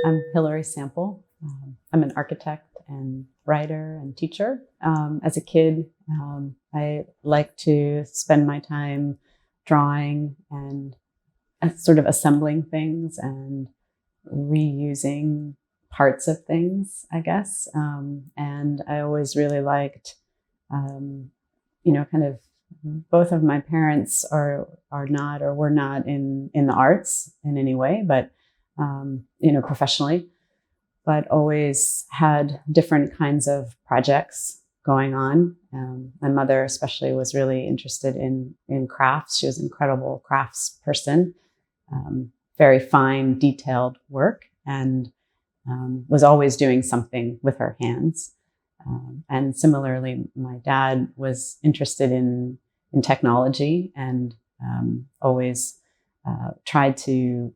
I'm Hilary Sample. I'm an architect and writer and teacher. As a kid, I like to spend my time drawing and sort of assembling things and reusing parts of things, I guess. And I always really liked, kind of both of my parents are not or were not in the arts in any way, but professionally, but always had different kinds of projects going on. My mother especially was really interested in crafts. She was an incredible crafts person, very fine, detailed work, and was always doing something with her hands. And similarly, my dad was interested in technology and always tried to,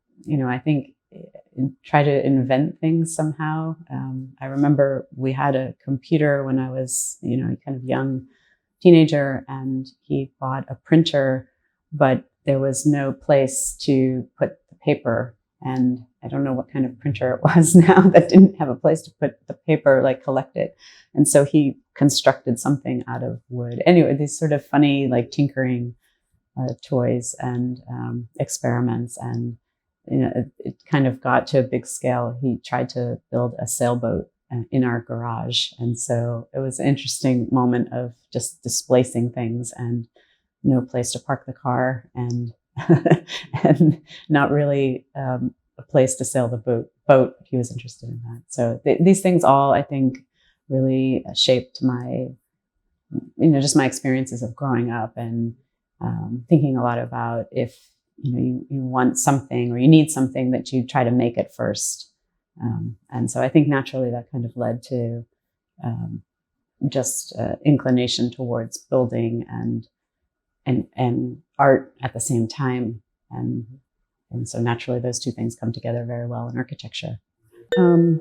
try to invent things somehow. I remember we had a computer when I was, kind of young teenager, and he bought a printer, but there was no place to put the paper. And I don't know what kind of printer it was now that didn't have a place to put the paper, like collect it. And so he constructed something out of wood. Anyway, these sort of funny, like tinkering toys and experiments. And, it kind of got to a big scale. He tried to build a sailboat in our garage. And so it was an interesting moment of just displacing things and no place to park the car and and not really a place to sail the boat. He was interested in that. So these things all, I think, really shaped my, just my experiences of growing up and thinking a lot about if, you want something or you need something, that you try to make it first. And so I think naturally that kind of led to just inclination towards building and art at the same time. And so naturally those two things come together very well in architecture.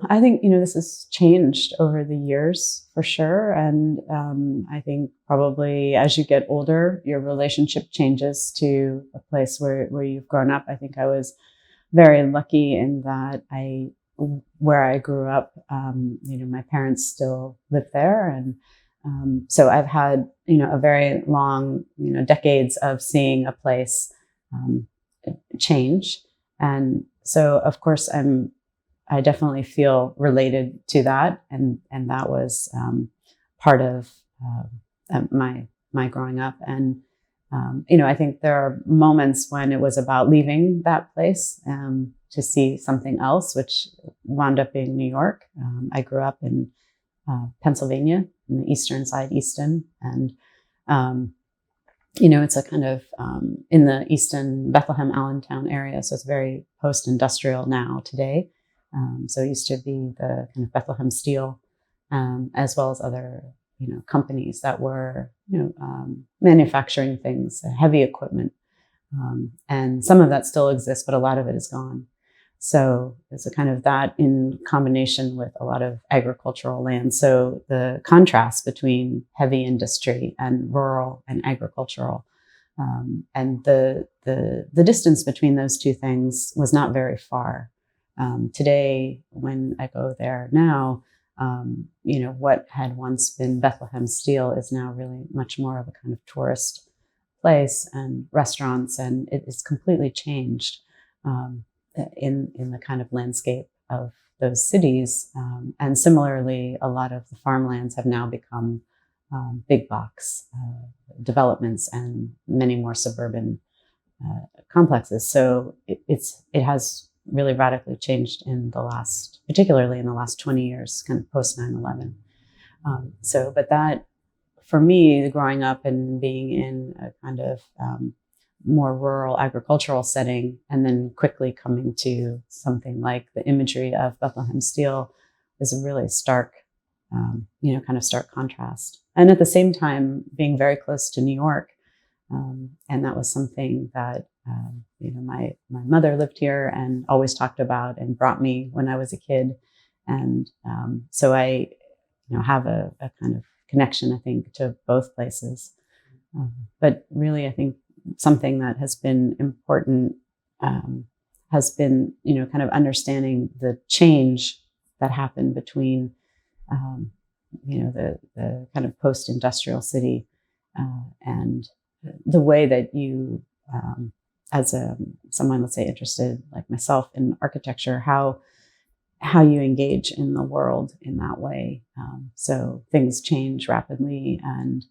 I think, this has changed over the years for sure. And I think probably as you get older, your relationship changes to a place where you've grown up. I think I was very lucky in that where I grew up, my parents still live there. And so I've had, a very long, decades of seeing a place change. And so, of course, I definitely feel related to that. And that was part of my growing up. And, I think there are moments when it was about leaving that place to see something else, which wound up being New York. I grew up in Pennsylvania, in the eastern side, Easton. And, it's a kind of in the Easton, Bethlehem, Allentown area. So it's very post-industrial now today. So it used to be the kind of Bethlehem Steel, as well as other, companies that were, manufacturing things, heavy equipment. And some of that still exists, but a lot of it is gone. So it's a kind of that in combination with a lot of agricultural land. So the contrast between heavy industry and rural and agricultural, and the distance between those two things was not very far. Today, when I go there now, what had once been Bethlehem Steel is now really much more of a kind of tourist place and restaurants, and it is completely changed in the kind of landscape of those cities. And similarly, a lot of the farmlands have now become big box developments and many more suburban complexes. So it has really radically changed particularly in the last 20 years, kind of post 9/11. But that, for me, growing up and being in a kind of more rural agricultural setting, and then quickly coming to something like the imagery of Bethlehem Steel, is a really stark, kind of stark contrast. And at the same time, being very close to New York, and that was something that my mother lived here and always talked about and brought me when I was a kid. And so I, have a kind of connection, I think, to both places. But really, I think something that has been important has been, kind of understanding the change that happened between, the kind of post-industrial city and the way that you, as someone, let's say, interested like myself in architecture, how you engage in the world in that way. So things change rapidly, and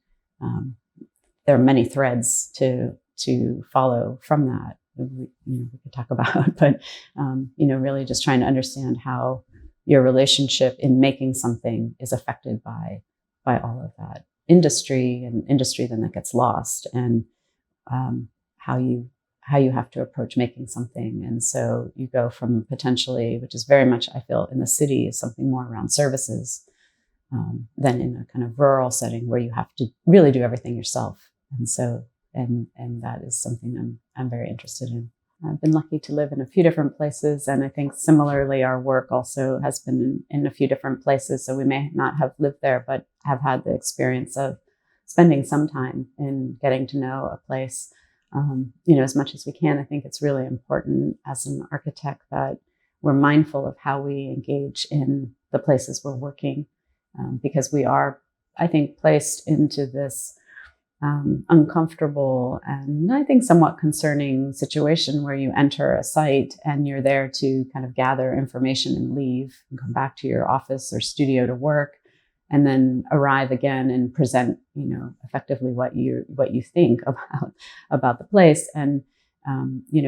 there are many threads to follow from that. We could talk about, but really just trying to understand how your relationship in making something is affected by all of that industry then that gets lost, and how you have to approach making something. And so you go from potentially, which is very much, I feel, in the city, is something more around services, than in a kind of rural setting where you have to really do everything yourself. And so, and that is something I'm very interested in. I've been lucky to live in a few different places, and I think similarly our work also has been in a few different places. So we may not have lived there, but have had the experience of spending some time in getting to know a place, as much as we can. I think it's really important as an architect that we're mindful of how we engage in the places we're working, because we are, I think, placed into this uncomfortable and I think somewhat concerning situation where you enter a site and you're there to kind of gather information and leave and come back to your office or studio to work, and then arrive again and present, effectively what you think about the place. And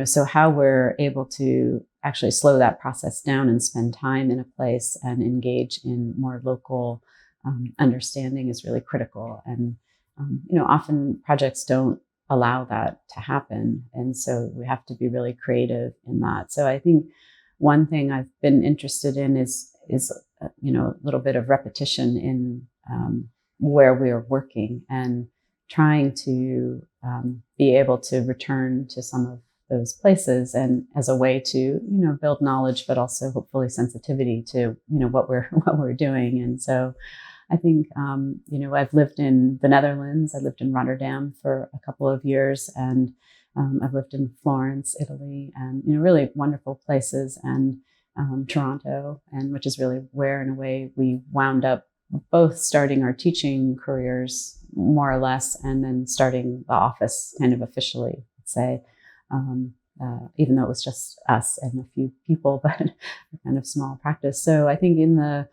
so how we're able to actually slow that process down and spend time in a place and engage in more local understanding is really critical. And often projects don't allow that to happen. And so we have to be really creative in that. So I think one thing I've been interested in is a little bit of repetition in where we're working, and trying to be able to return to some of those places, and as a way to, build knowledge, but also hopefully sensitivity to, what we're doing. And so I think, I've lived in the Netherlands. I lived in Rotterdam for a couple of years, and I've lived in Florence, Italy, and, really wonderful places, and Toronto, and which is really where, in a way, we wound up both starting our teaching careers, more or less, and then starting the office kind of officially, let's say, even though it was just us and a few people, but a kind of small practice. So I think in the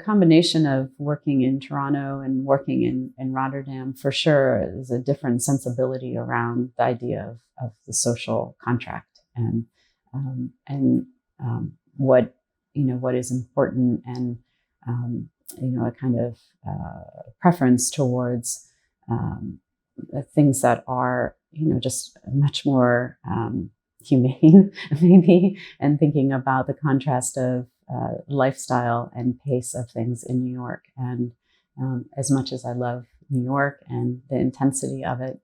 combination of working in Toronto and working in Rotterdam, for sure, is a different sensibility around the idea of the social contract, and what is important, and a kind of preference towards things that are just much more humane, maybe, and thinking about the contrast of lifestyle and pace of things in New York. And as much as I love New York and the intensity of it,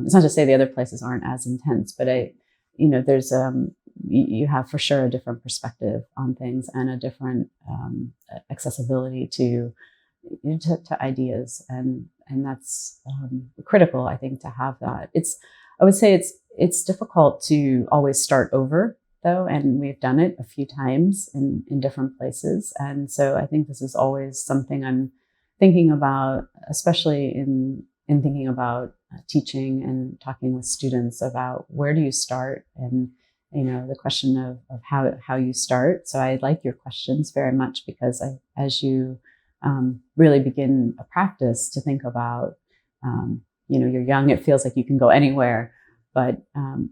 it's not to say the other places aren't as intense, but there's you have for sure a different perspective on things, and a different accessibility to ideas, and that's critical, I think, to have that. I would say it's difficult to always start over, though, and we've done it a few times in different places. And so I think this is always something I'm thinking about, especially in thinking about teaching and talking with students about where do you start, and the question of how you start. So I like your questions very much, because as you really begin a practice, to think about, you're young, it feels like you can go anywhere. But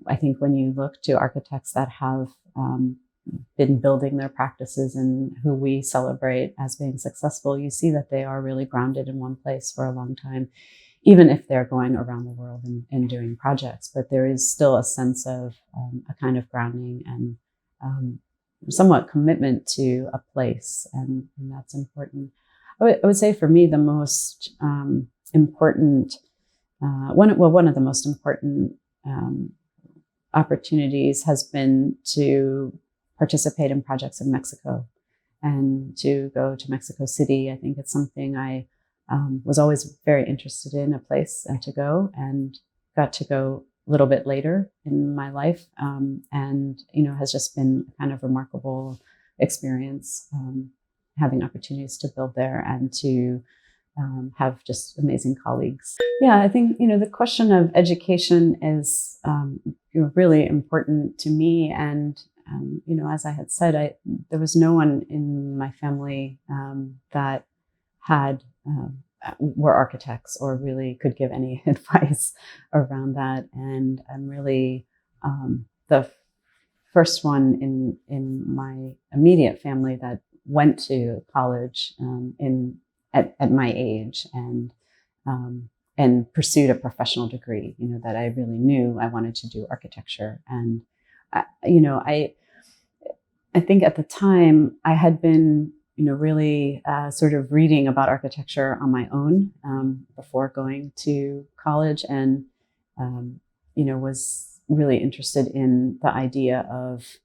I think when you look to architects that have been building their practices and who we celebrate as being successful, you see that they are really grounded in one place for a long time, even if they're going around the world and doing projects. But there is still a sense of a kind of grounding and somewhat commitment to a place, and that's important. I would say for me, the most important, one of the most important opportunities has been to participate in projects in Mexico, and to go to Mexico City. I think it's something I was always very interested in, a place to go, and got to go little bit later in my life, and has just been a kind of remarkable experience, having opportunities to build there and to have just amazing colleagues. Yeah, I think the question of education is really important to me, and as I had said, there was no one in my family that had were architects or really could give any advice around that. And I'm really the first one in my immediate family that went to college at my age and pursued a professional degree. That I really knew I wanted to do architecture. And I think at the time I had been really sort of reading about architecture on my own before going to college, and was really interested in the idea of,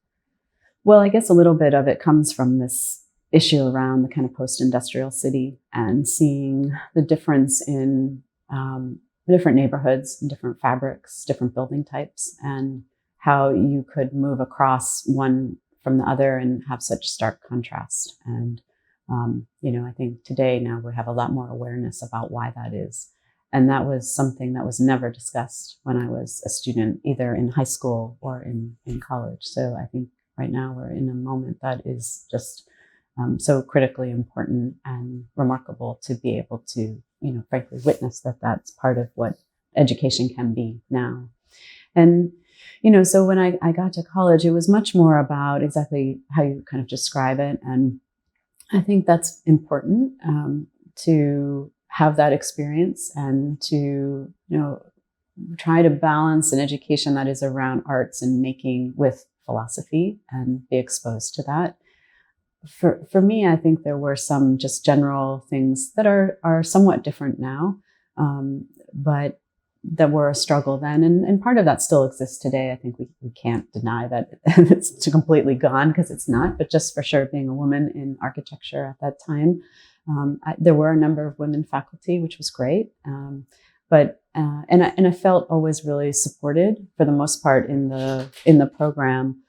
well, I guess a little bit of it comes from this issue around the kind of post-industrial city and seeing the difference in different neighborhoods and different fabrics, different building types, and how you could move across one from the other and have such stark contrast. And I think today now we have a lot more awareness about why that is. And that was something that was never discussed when I was a student, either in high school or in college. So I think right now we're in a moment that is just so critically important and remarkable to be able to, frankly, witness that that's part of what education can be now. And so when I got to college, it was much more about exactly how you kind of describe it. And I think that's important to have that experience and to, try to balance an education that is around arts and making with philosophy and be exposed to that. For me, I think there were some just general things that are somewhat different now, but that were a struggle then. And part of that still exists today. I think we can't deny that it's completely gone, because it's not, but just for sure being a woman in architecture at that time, there were a number of women faculty, which was great. But I felt always really supported for the most part in the program.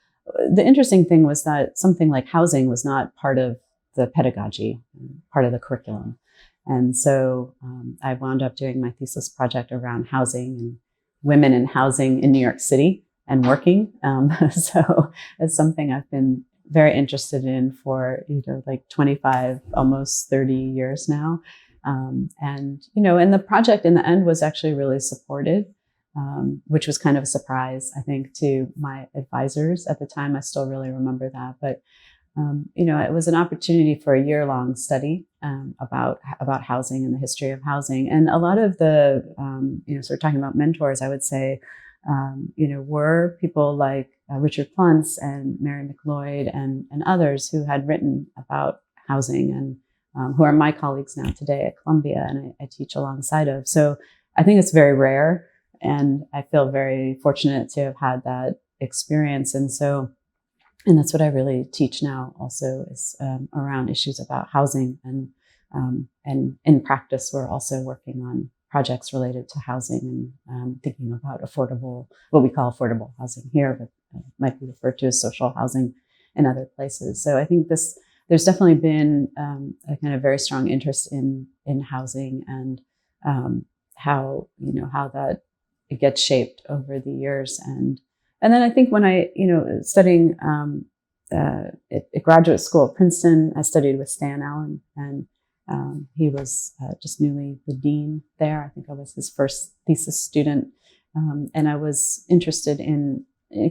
The interesting thing was that something like housing was not part of the pedagogy, part of the curriculum. And so I wound up doing my thesis project around housing and women in housing in New York City and working. So it's something I've been very interested in for, like 25, almost 30 years now. And the project in the end was actually really supported, which was kind of a surprise, I think, to my advisors at the time. I still really remember that. But it was an opportunity for a year-long study about housing and the history of housing. And a lot of the, sort of talking about mentors, I would say, were people like Richard Pluntz and Mary McLeod and others who had written about housing and who are my colleagues now today at Columbia, and I teach alongside of. So I think it's very rare, and I feel very fortunate to have had that experience. And that's what I really teach now also, is around issues about housing. And in practice, we're also working on projects related to housing and thinking about what we call affordable housing here, but might be referred to as social housing in other places. So I think there's definitely been a kind of very strong interest in housing and how that it gets shaped over the years. And then I think when I, studying at graduate school at Princeton, I studied with Stan Allen, and he was just newly the dean there. I think I was his first thesis student. And I was interested in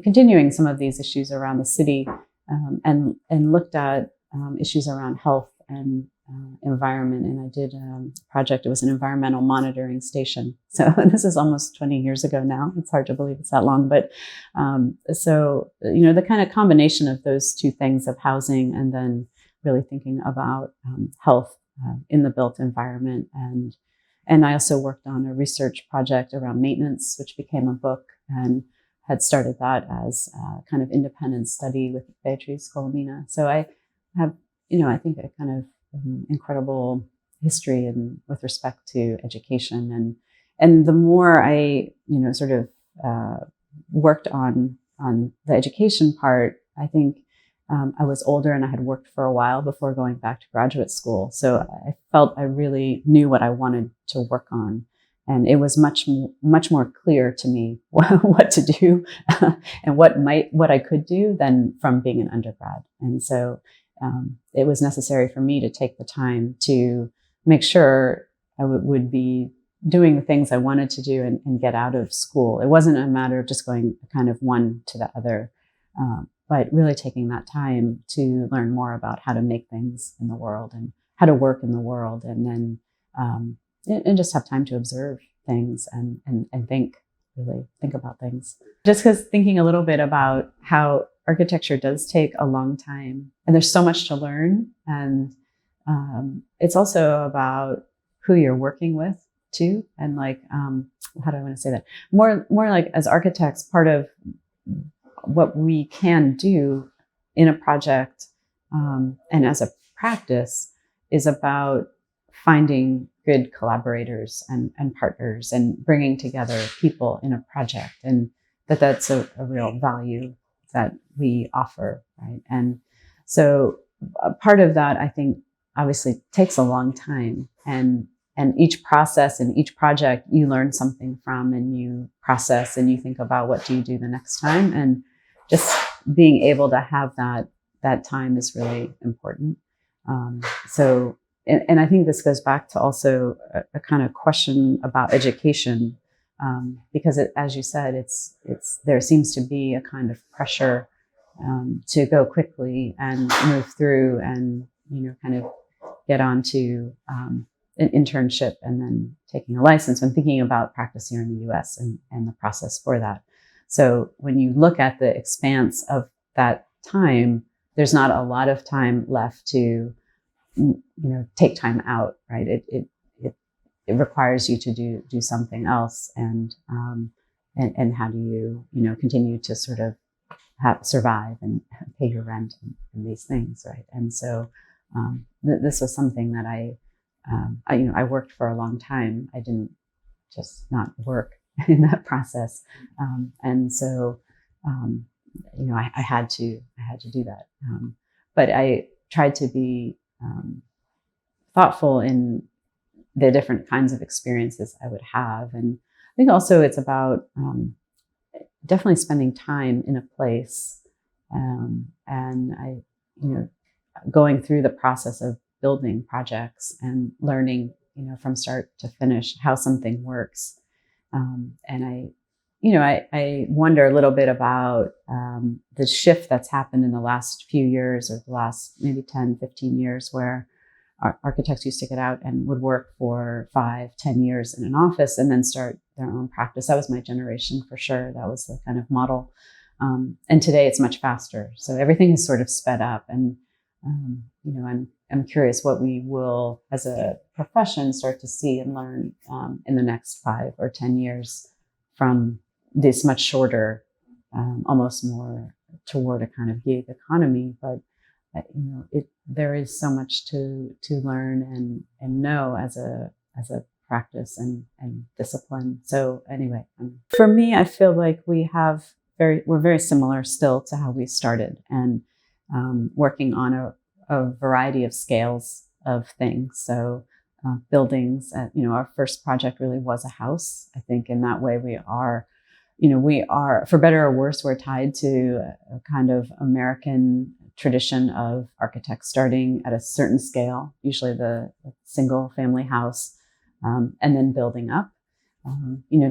continuing some of these issues around the city, and looked at issues around health and environment. And I did a project. It was an environmental monitoring station. So this is almost 20 years ago now. It's hard to believe it's that long. But so, the kind of combination of those two things of housing and then really thinking about health in the built environment. And I also worked on a research project around maintenance, which became a book, and had started that as a kind of independent study with Beatrice Colomina. So I have, I think a kind of incredible history with respect to education. And the more I, sort of worked on the education part, I think I was older and I had worked for a while before going back to graduate school. So I felt I really knew what I wanted to work on. And it was much more clear to me what to do and what I could do than from being an undergrad. And so it was necessary for me to take the time to make sure I would be doing the things I wanted to do and get out of school. It wasn't a matter of just going kind of one to the other, but really taking that time to learn more about how to make things in the world and how to work in the world, and then and just have time to observe things and really think about things. Just because thinking a little bit about how architecture does take a long time and there's so much to learn, and it's also about who you're working with too, and like how do I want to say that, more like as architects, part of what we can do in a project and as a practice is about finding good collaborators and partners and bringing together people in a project, and that's a real value that we offer, right? And so a part of that, I think, obviously takes a long time, and each process and each project you learn something from, and you process and you think about what do you do the next time, and just being able to have that time is really important. And I think this goes back to also a kind of question about education, because as you said, there seems to be a kind of pressure to go quickly and move through and, kind of get on to an internship and then taking a license, when thinking about practice here in the US and the process for that. So when you look at the expanse of that time, there's not a lot of time left to take time out, right? It requires you to do something else, and how do you continue to sort of survive and pay your rent and these things, right? And so this was something that I worked for a long time. I didn't just not work in that process, and so I had to do that, but I tried to be thoughtful in the different kinds of experiences I would have. And I think also it's about definitely spending time in a place, and going through the process of building projects and learning, from start to finish how something works. And I wonder a little bit about the shift that's happened in the last few years, or the last maybe 10, 15 years, where architects used to get out and would work for 5-10 years in an office and then start their own practice. That was my generation for sure. That was the kind of model. And today it's much faster. So everything is sort of sped up. And, I'm curious what we will, as a profession, start to see and learn in the next 5 or 10 years from this much shorter, almost more toward a kind of gig economy. But there is so much to learn and know as a practice and discipline. So anyway, for me, I feel like we're very similar still to how we started, and working on a variety of scales of things. So buildings, our first project really was a house. I think in that way we are, for better or worse, we're tied to a kind of American tradition of architects starting at a certain scale, usually the single family house, and then building up.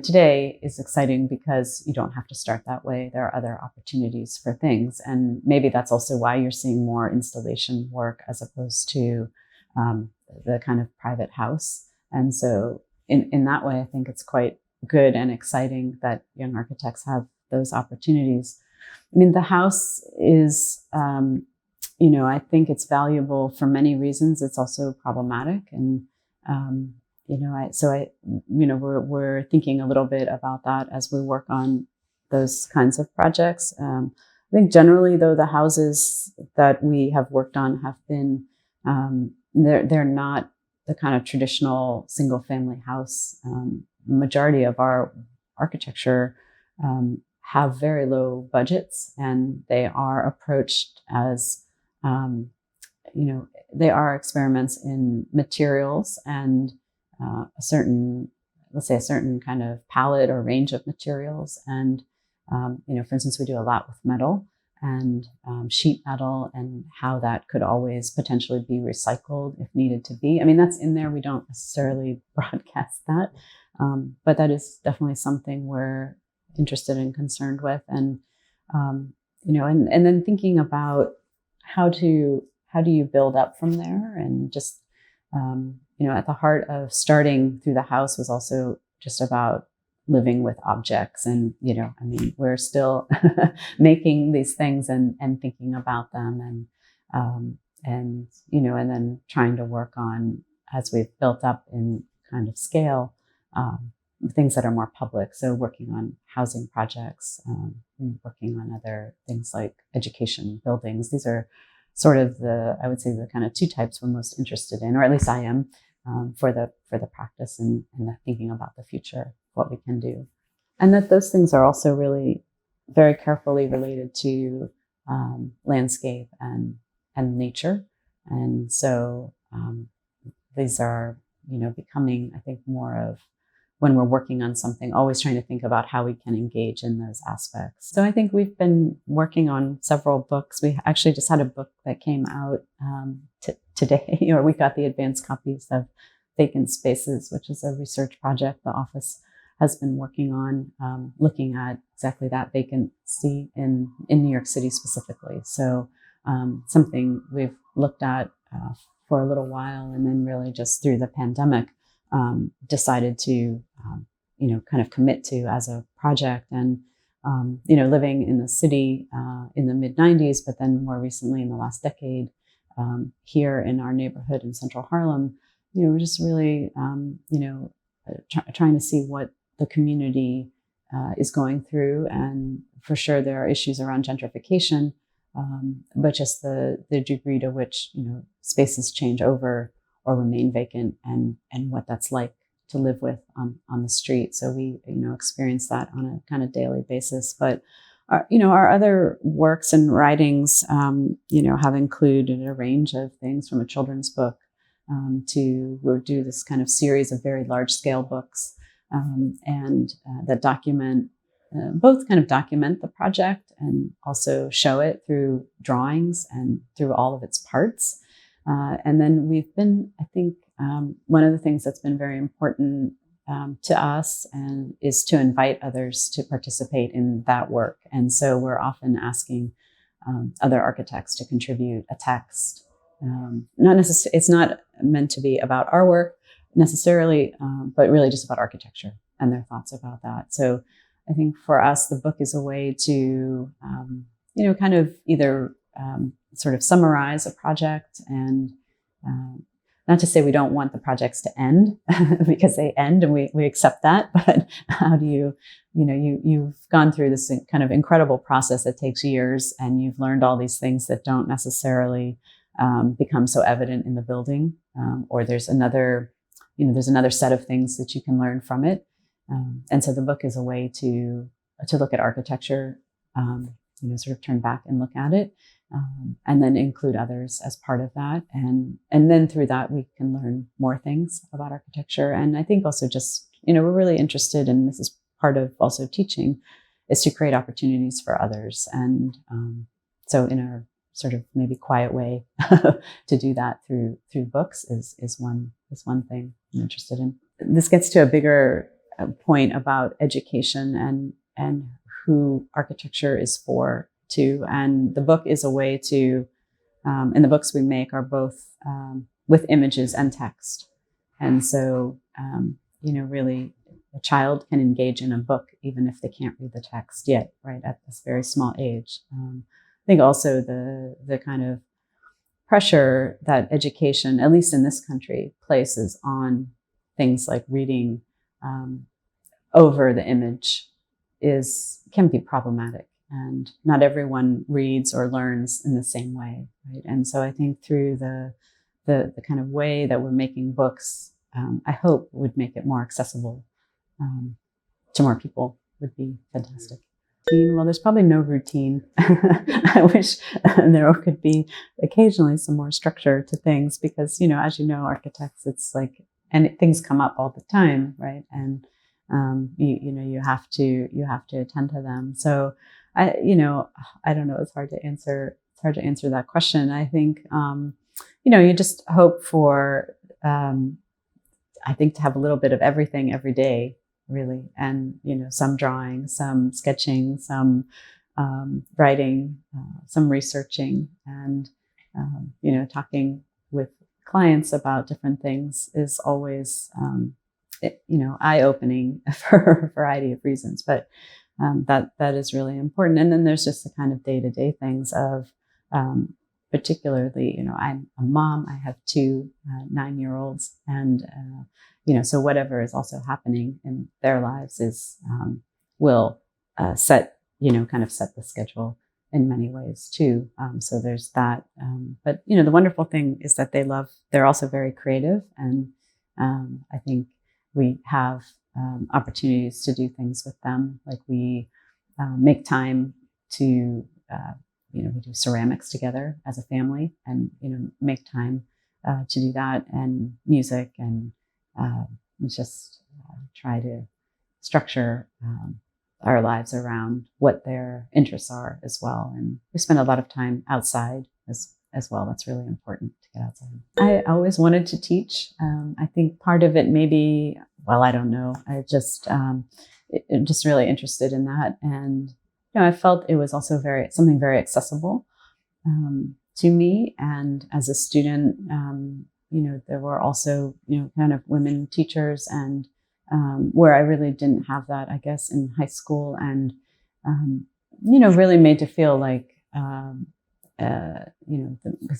Today is exciting because you don't have to start that way. There are other opportunities for things. And maybe that's also why you're seeing more installation work as opposed to the kind of private house. And so in that way, I think it's quite good and exciting that young architects have those opportunities. I mean, the house is, I think it's valuable for many reasons. It's also problematic. And, we're thinking a little bit about that as we work on those kinds of projects. I think generally, though, the houses that we have worked on have been, they're not the kind of traditional single family house. Majority of our architecture have very low budgets, and they are approached as, they are experiments in materials and let's say a certain kind of palette or range of materials. And, for instance, we do a lot with metal and sheet metal, and how that could always potentially be recycled if needed to be. I mean, that's in there. We don't necessarily broadcast that, but that is definitely something we're interested and concerned with. And, and then thinking about how do you build up from there, and just, at the heart of starting through the house was also just about living with objects. And, we're still making these things and thinking about them, and then trying to work on, as we've built up in kind of scale, things that are more public. So working on housing projects, and working on other things like education buildings. These are sort of I would say the kind of two types we're most interested in, or at least I am, for the practice and the thinking about the future, what we can do. And that those things are also really very carefully related to landscape and nature. And so these are, becoming, I think, more of, when we're working on something, always trying to think about how we can engage in those aspects. So I think we've been working on several books. We actually just had a book that came out today, or we got the advanced copies of Vacant Spaces, which is a research project the office has been working on, looking at exactly that vacancy in New York City specifically. So something we've looked at for a little while, and then really just through the pandemic, decided to, kind of commit to as a project. And, living in the city in the mid-90s, but then more recently in the last decade, here in our neighborhood in Central Harlem, we're just really, trying to see what the community is going through. And for sure, there are issues around gentrification, but just the degree to which, spaces change over or remain vacant, and what that's like to live with on the street. So we, experience that on a kind of daily basis. But our other works and writings, have included a range of things, from a children's book to we'll do this kind of series of very large scale books, and that document, both kind of document the project and also show it through drawings and through all of its parts. And then we've been, I think, one of the things that's been very important to us and is to invite others to participate in that work. And so we're often asking other architects to contribute a text. It's not meant to be about our work necessarily, but really just about architecture and their thoughts about that. So I think for us, the book is a way to, kind of either sort of summarize a project, and not to say we don't want the projects to end because they end and we accept that, but how do you've gone through this kind of incredible process that takes years, and you've learned all these things that don't necessarily become so evident in the building, or there's another set of things that you can learn from it. And so the book is a way to look at architecture, sort of turn back and look at it, and then include others as part of that. And then through that, we can learn more things about architecture. And I think also just, we're really interested, and this is part of also teaching, is to create opportunities for others. And so in a sort of maybe quiet way to do that through books is one thing I'm interested in. This gets to a bigger point about education and who architecture is for too. And the book is a way to, and the books we make are both with images and text. And so, really a child can engage in a book even if they can't read the text yet, right, at this very small age. I think also the kind of pressure that education, at least in this country, places on things like reading over the image can be problematic. And not everyone reads or learns in the same way, right? And so I think through the kind of way that we're making books, I hope would make it more accessible to more people would be fantastic. Well, there's probably no routine. I wish there could be occasionally some more structure to things because, as you know, architects, it's like, and things come up all the time, right? And you have to attend to them. So I don't know. It's hard to answer. It's hard to answer that question. I think you just hope for I think to have a little bit of everything every day, really, and some drawing, some sketching, some writing, some researching, and talking with clients about different things is always eye-opening for a variety of reasons, but that is really important. And then there's just the kind of day-to-day things of particularly, I'm a mom. I have two 9-year-olds, and so whatever is also happening in their lives is will set the schedule in many ways too. So there's that. But the wonderful thing is that they're also very creative, and I think we have opportunities to do things with them. Like we make time to we do ceramics together as a family, and make time to do that, and music, and just try to structure our lives around what their interests are as well. And we spend a lot of time outside as well. That's really important to get outside. I always wanted to teach. I think part of it maybe, I don't know. I just really interested in that, and I felt it was also something very accessible to me. And as a student, there were also kind of women teachers, and where I really didn't have that, I guess, in high school, and really made to feel like the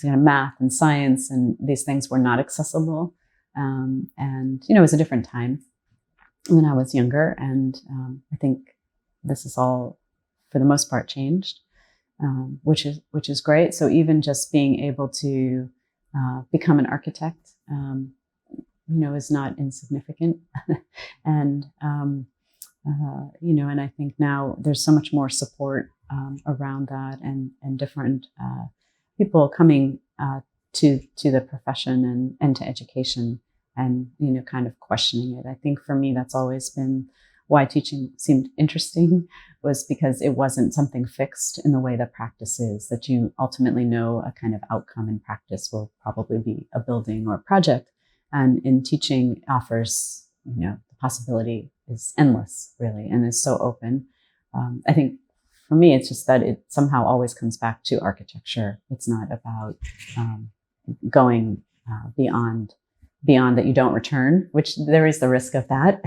kind of math and science and these things were not accessible, and it was a different time when I was younger, and I think this is all for the most part changed, which is great. So even just being able to become an architect, is not insignificant, and and I think now there's so much more support around that, and different people coming to the profession and to education, and kind of questioning it. I think for me that's always been why teaching seemed interesting, was because it wasn't something fixed in the way that practice is, that you ultimately know a kind of outcome in practice will probably be a building or a project. And in teaching offers, the possibility is endless, really, and is so open. I think for me, it's just that it somehow always comes back to architecture. It's not about going beyond that you don't return, which there is the risk of that.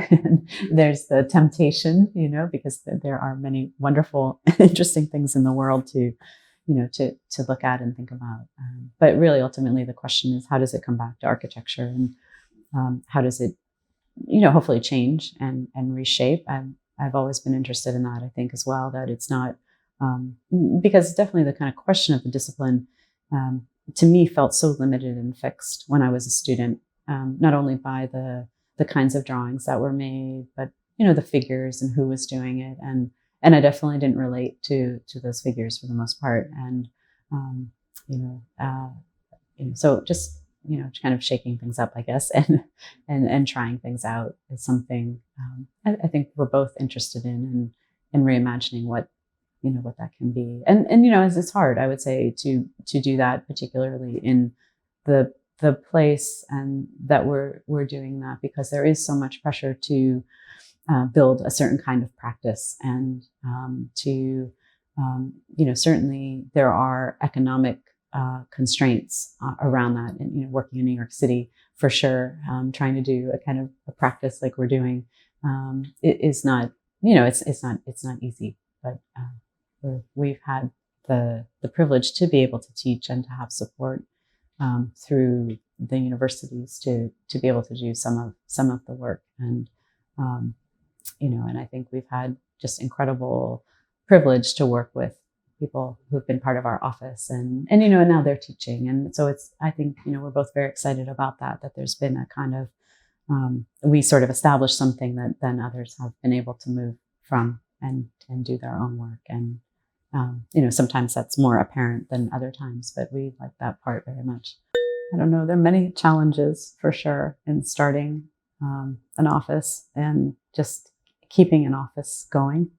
There's the temptation, because there are many wonderful, interesting things in the world to look at and think about. But really, ultimately, the question is, how does it come back to architecture, and how does it, hopefully change and reshape? I've always been interested in that, I think, as well, that it's not, because definitely the kind of question of the discipline, to me, felt so limited and fixed when I was a student. Not only by the kinds of drawings that were made, but the figures and who was doing it, and I definitely didn't relate to those figures for the most part, and so just kind of shaking things up, I guess, and trying things out is something I think we're both interested in reimagining what that can be, and it's hard, I would say, to do that, particularly in the place and that we're doing that, because there is so much pressure to build a certain kind of practice, and to certainly there are economic constraints around that, and working in New York City, for sure, trying to do a kind of a practice like we're doing, it is not, it's not easy, but we've had the privilege to be able to teach and to have support through the universities to be able to do some of the work, and and I think we've had just incredible privilege to work with people who've been part of our office, and now they're teaching, and so I think we're both very excited about that there's been a kind of we sort of established something that then others have been able to move from. and do their own work. And sometimes that's more apparent than other times, but we like that part very much. I don't know. There are many challenges for sure in starting an office and just keeping an office going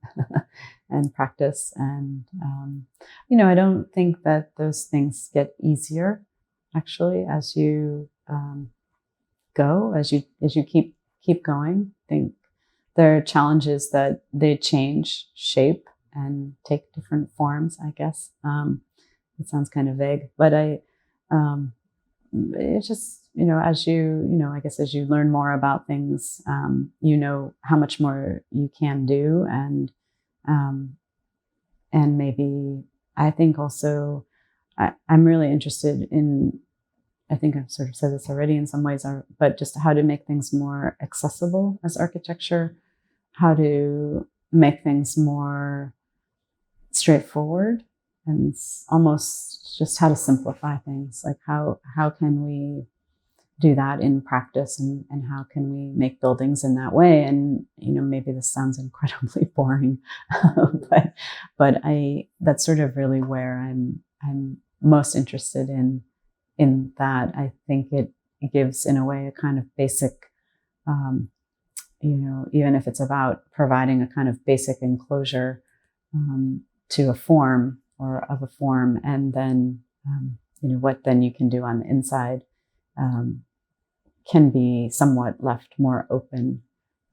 and practice. And, I don't think that those things get easier actually as you go, as you keep going. I think there are challenges that they change shape and take different forms, I guess. It sounds kind of vague, but it's just, as I guess as you learn more about things, how much more you can do. And maybe I think also I'm really interested in, I think I've sort of said this already in some ways, but just how to make things more accessible as architecture, how to make things more straightforward, and almost just how to simplify things. Like how can we do that in practice, and how can we make buildings in that way? And maybe this sounds incredibly boring, but that's sort of really where I'm most interested in that. I think it gives, in a way, a kind of basic, even if it's about providing a kind of basic enclosure to a form or of a form, and then what then you can do on the inside can be somewhat left more open.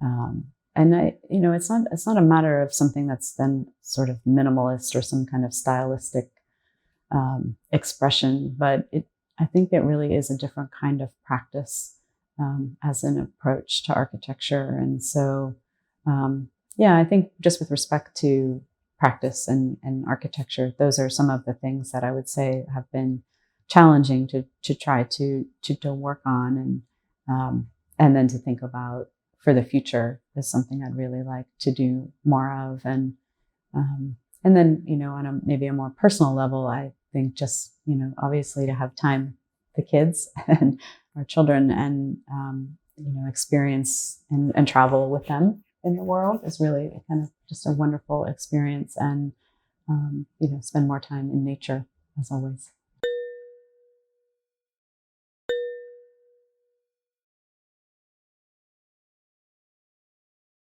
And it's not a matter of something that's then sort of minimalist or some kind of stylistic expression, but I think it really is a different kind of practice as an approach to architecture. And so, I think just with respect to practice and architecture, those are some of the things that I would say have been challenging to try to work on, and then to think about for the future is something I'd really like to do more of. And then, on maybe a more personal level, I think just, obviously to have time, the kids and our children, and, experience and travel with them in the world is really a kind of just a wonderful experience. And, spend more time in nature, as always.